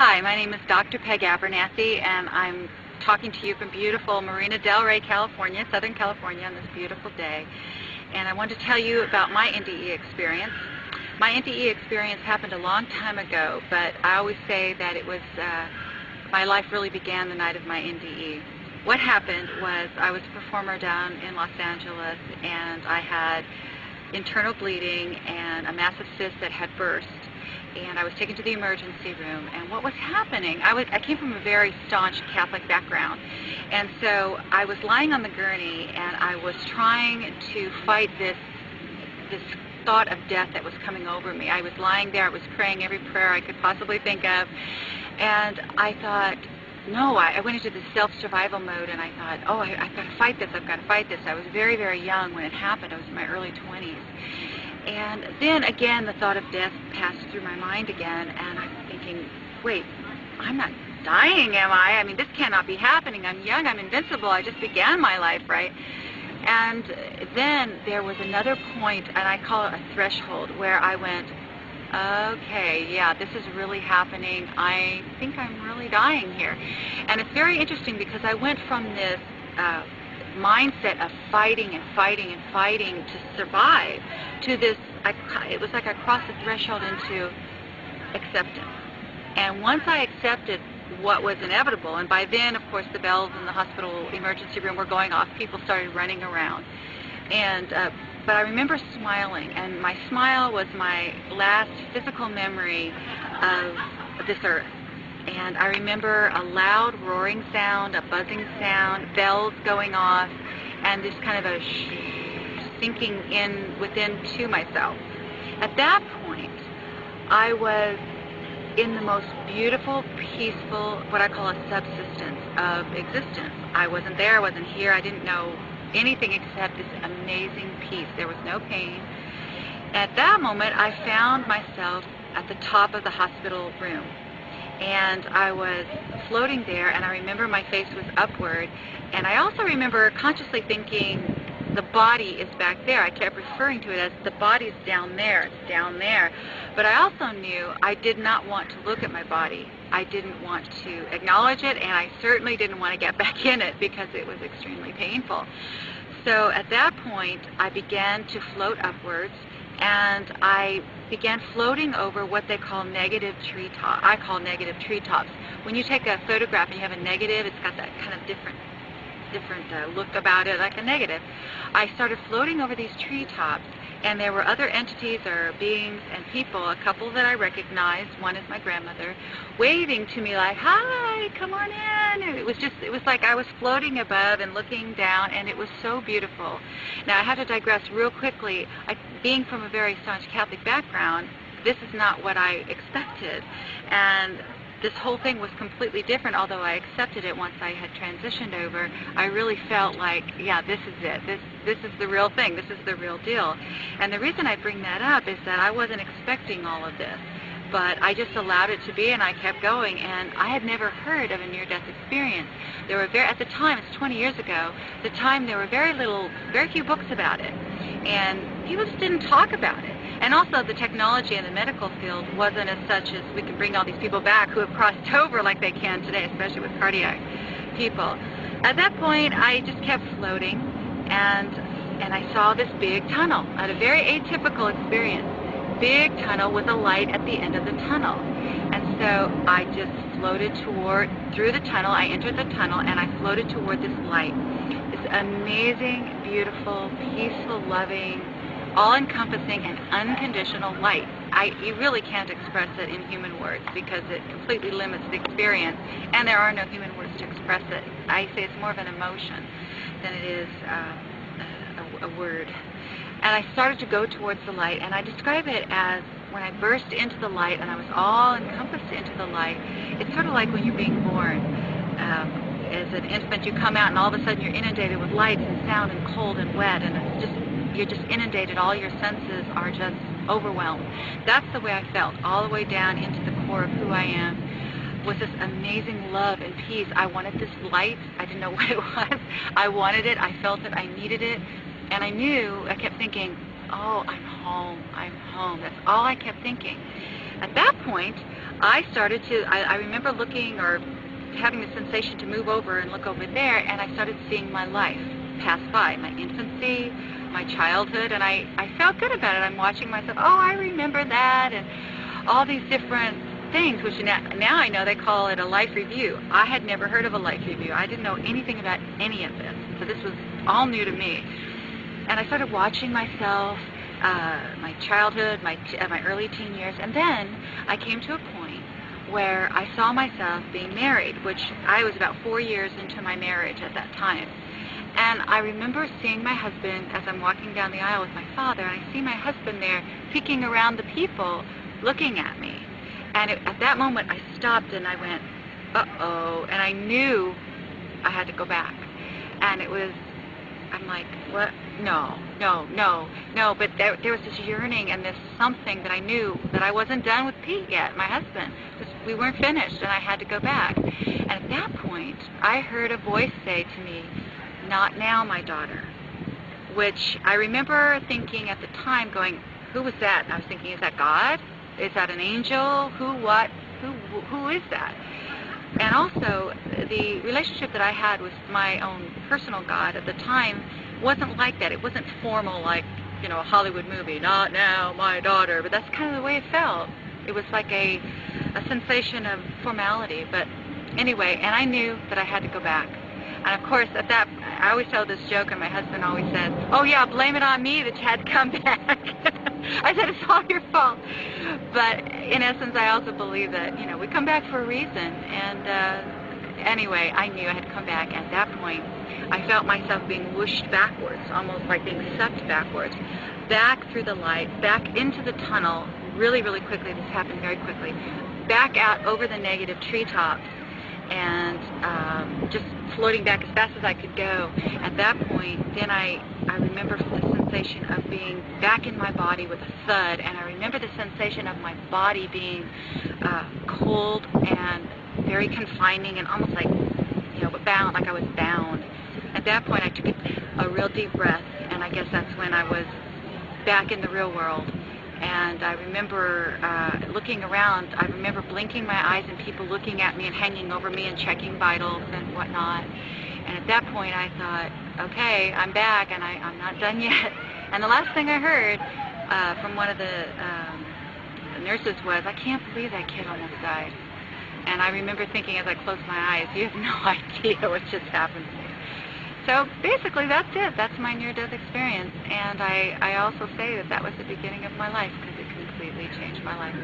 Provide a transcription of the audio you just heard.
Hi, my name is Dr. Peg Abernathy, and I'm talking to you from beautiful Marina Del Rey, California, Southern California, on this beautiful day. And I want to tell you about my NDE experience. My NDE experience happened a long time ago, but I always say that it was, my life really began the night of my NDE. What happened was I was a performer down in Los Angeles, and I had internal bleeding and a massive cyst that had burst. And I was taken to the emergency room, and what was happening, I came from a very staunch Catholic background, and so I was lying on the gurney, and I was trying to fight this thought of death that was coming over me. I was lying there, I was praying every prayer I could possibly think of, and I thought, no, I went into this self-survival mode, and I thought, oh, I've got to fight this, I've got to fight this. I was very, very young when it happened. I was in my early 20s. And then again, the thought of death passed through my mind again, and I'm thinking, wait, I'm not dying, am I? I mean, this cannot be happening. I'm young, I'm invincible, I just began my life, right? And then there was another point, and I call it a threshold, where I went, okay, yeah, this is really happening. I think I'm really dying here. And it's very interesting because I went from this mindset of fighting and fighting and fighting to survive to this, it was like I crossed the threshold into acceptance. And once I accepted what was inevitable, and by then, of course, the bells in the hospital emergency room were going off, people started running around. And but I remember smiling, and my smile was my last physical memory of this earth. And I remember a loud roaring sound, a buzzing sound, bells going off, and this kind of a sinking in within to myself. At that point, I was in the most beautiful, peaceful, what I call a subsistence of existence. I wasn't there, I wasn't here, I didn't know anything except this amazing peace. There was no pain. At that moment, I found myself at the top of the hospital room. And I was floating there, and I remember my face was upward, and I also remember consciously thinking, the body is back there. I kept referring to it as the body's down there, it's down there. But I also knew I did not want to look at my body. I didn't want to acknowledge it, and I certainly didn't want to get back in it because it was extremely painful. So at that point, I began to float upwards, and I began floating over what they call negative treetops. I call negative treetops. When you take a photograph and you have a negative, it's got that kind of different look about it, like a negative. I started floating over these treetops, and there were other entities or beings and people, a couple that I recognized, one is my grandmother, waving to me like, hi, come on in. It was like I was floating above and looking down, and it was so beautiful. Now I have to digress real quickly. Being from a very staunch Catholic background, this is not what I expected. And this whole thing was completely different, although I accepted it once I had transitioned over. I really felt like, yeah, this is it. This is the real thing. This is the real deal. And the reason I bring that up is that I wasn't expecting all of this, but I just allowed it to be, and I kept going. And I had never heard of a near-death experience. There were at the time, it's 20 years ago, at the time there were very few books about it, and people just didn't talk about it. And also the technology in the medical field wasn't as such as we can bring all these people back who have crossed over like they can today, especially with cardiac people. At that point, I just kept floating, and I saw this big tunnel, a very atypical experience. Big tunnel with a light at the end of the tunnel. And so I just floated through the tunnel. I entered the tunnel, and I floated toward this light. This amazing, beautiful, peaceful, loving, all-encompassing and unconditional light. You really can't express it in human words because it completely limits the experience, and there are no human words to express it. I say it's more of an emotion than it is a word. And I started to go towards the light, and I describe it as when I burst into the light and I was all encompassed into the light. It's sort of like when you're being born. As an infant, you come out and all of a sudden you're inundated with light and sound and cold and wet, and you're just inundated. All your senses are just overwhelmed. That's the way I felt, all the way down into the core of who I am, with this amazing love and peace. I wanted this light. I didn't know what it was. I wanted it. I felt it. I needed it. And I kept thinking, oh, I'm home. I'm home. That's all I kept thinking. at that point, I remember looking or having the sensation to move over and look over there, and I started seeing my life pass by, my infancy, my childhood, and I felt good about it. I'm watching myself, oh, I remember that, and all these different things, which now I know they call it a life review. I had never heard of a life review. I didn't know anything about any of this, so this was all new to me. And I started watching myself, my childhood, my early teen years, and then I came to a point where I saw myself being married, which I was about 4 years into my marriage at that time. And I remember seeing my husband as I'm walking down the aisle with my father, and I see my husband there peeking around the people looking at me. And at that moment I stopped and I went, uh-oh, and I knew I had to go back. And I'm like, what? No, but there was this yearning and this something that I knew that I wasn't done with Pete yet, my husband. We weren't finished, and I had to go back. And at that point, I heard a voice say to me, "Not now, my daughter," which I remember thinking at the time, going, who was that? And I was thinking, is that God? Is that an angel? Who is that? And also, the relationship that I had with my own personal God at the time wasn't like that. It wasn't formal like, you know, a Hollywood movie, "Not now, my daughter," but that's kind of the way it felt. It was like a sensation of formality, but anyway, and I knew that I had to go back. And of course, at that, I always tell this joke, and my husband always says, "Oh yeah, blame it on me that you had to come back." I said, "It's all your fault." But in essence, I also believe that, you know, we come back for a reason. And anyway, I knew I had to come back. At that point, I felt myself being whooshed backwards, almost like being sucked backwards, back through the light, back into the tunnel, really, really quickly. This happened very quickly. Back out over the negative treetops, and just floating back as fast as I could go. At that point, then I remember the sensation of being back in my body with a thud, and I remember the sensation of my body being cold and very confining and almost like, you know, bound, like I was bound. At that point, I took a real deep breath, and I guess that's when I was back in the real world. And I remember looking around. I remember blinking my eyes and people looking at me and hanging over me and checking vitals and whatnot. And at that point I thought, okay, I'm back, and I'm not done yet. And the last thing I heard from one of the nurses was, "I can't believe that kid almost died." And I remember thinking as I closed my eyes, you have no idea what just happened to me. So basically that's it. That's my near-death experience. And I also say that that was the beginning of my life, because it completely changed my life.